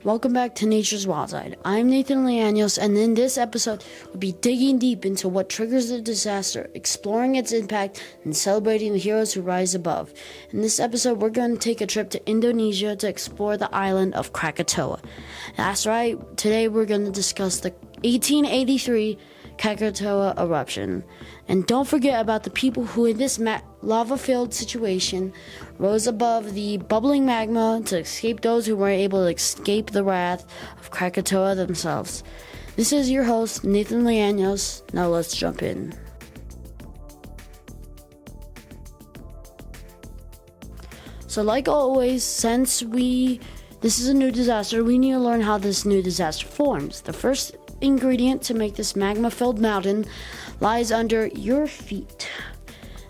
Welcome back to Nature's Wild Side. I'm Nathan Leanos, and in this episode, we'll be digging deep into what triggers the disaster, exploring its impact, and celebrating the heroes who rise above. In this episode, we're going to take a trip to Indonesia to explore the island of Krakatoa. That's right, today we're going to discuss the 1883 Krakatoa Eruption. And don't forget about the people who, in this lava-filled situation, rose above the bubbling magma to escape those who weren't able to escape the wrath of Krakatoa themselves. This is your host, Nathan Leanos. Now let's jump in. So like always, since this is a new disaster, we need to learn how this new disaster forms. The first ingredient to make this magma-filled mountain lies under your feet,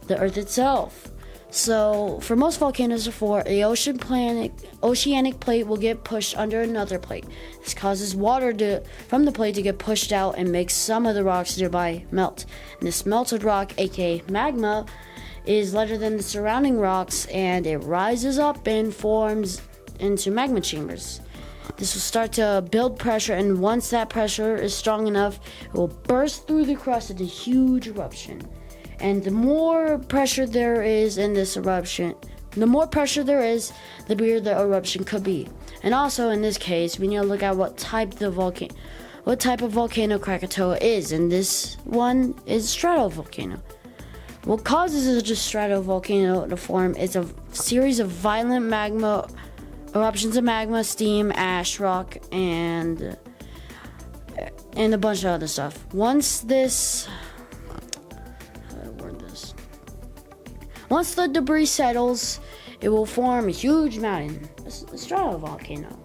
the earth itself. So for most volcanoes before, the oceanic plate will get pushed under another plate. This causes water from the plate to get pushed out and makes some of the rocks nearby melt. And this melted rock, aka magma, is lighter than the surrounding rocks, and it rises up and forms into magma chambers. This will start to build pressure, and once that pressure is strong enough, it will burst through the crust in a huge eruption. And the more pressure there is in this eruption, the bigger the eruption could be. And also in this case, we need to look at what type of volcano Krakatoa is, and this one is stratovolcano. What causes a stratovolcano to form is a series of violent eruptions of magma, steam, ash, rock, and a bunch of other stuff. Once the debris settles, it will form a huge mountain, a stratovolcano.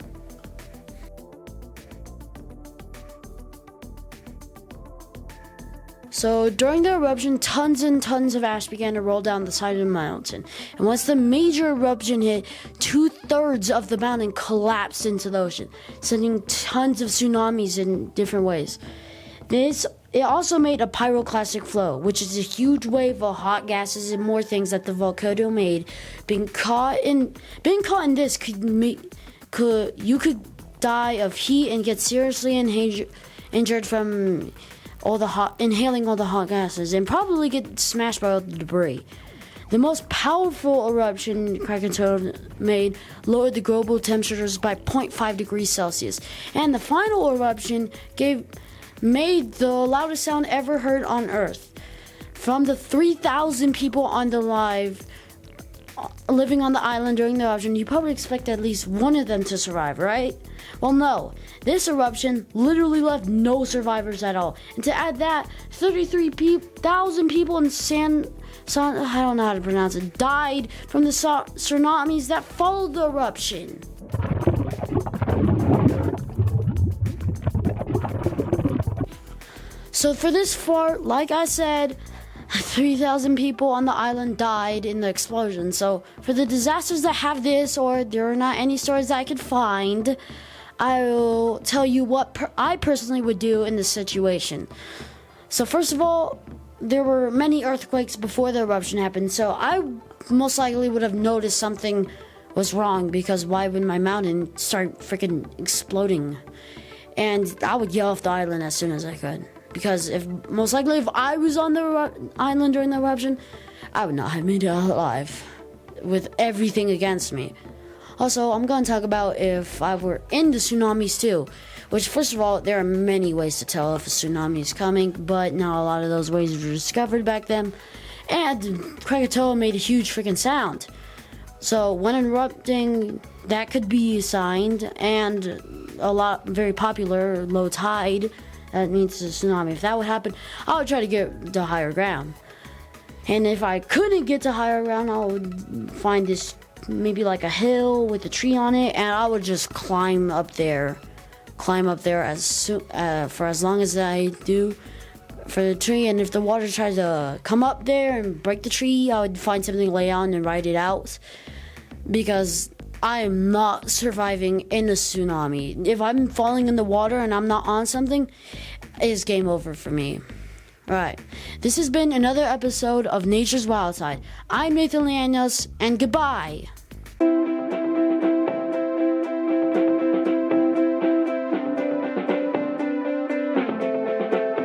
So during the eruption, tons and tons of ash began to roll down the side of the mountain. And once the major eruption hit, 2/3 of the mountain collapsed into the ocean, sending tons of tsunamis in different ways. It also made a pyroclastic flow, which is a huge wave of hot gases and more things that the volcano made. Being caught in this you could die of heat and get seriously injured from inhaling all the hot gases, and probably get smashed by all the debris. The most powerful eruption Krakatoa made lowered the global temperatures by 0.5 degrees Celsius, and the final eruption made the loudest sound ever heard on Earth. From the 3,000 people living on the island during the eruption, you probably expect at least one of them to survive, right? Well, no. This eruption literally left no survivors at all. And to add that, 33,000 people in I don't know how to pronounce it, died from the tsunamis that followed the eruption. So for this part, like I said, 3,000 people on the island died in the explosion. So for the disasters that have this, or there are not any stories that I could find, I will tell you what I personally would do in this situation. So first of all, there were many earthquakes before the eruption happened, so I most likely would have noticed something was wrong, because why would my mountain start freaking exploding? And I would get off the island as soon as I could. Because if I was on the island during the eruption, I would not have made it out alive with everything against me. Also, I'm going to talk about if I were in the tsunamis too, which, first of all, there are many ways to tell if a tsunami is coming, but not a lot of those ways were discovered back then. And Krakatoa made a huge freaking sound. So when erupting, that could be a sign, and very popular, low tide. That means a tsunami. If that would happen, I would try to get to higher ground. And if I couldn't get to higher ground, I would find this maybe like a hill with a tree on it, and I would just climb up there for as long as I do for the tree. And if the water tries to come up there and break the tree, I would find something to lay on and ride it out, because I am not surviving in a tsunami. If I'm falling in the water and I'm not on something, it's game over for me. Alright, this has been another episode of Nature's Wild Side. I'm Nathan Leanos, and goodbye.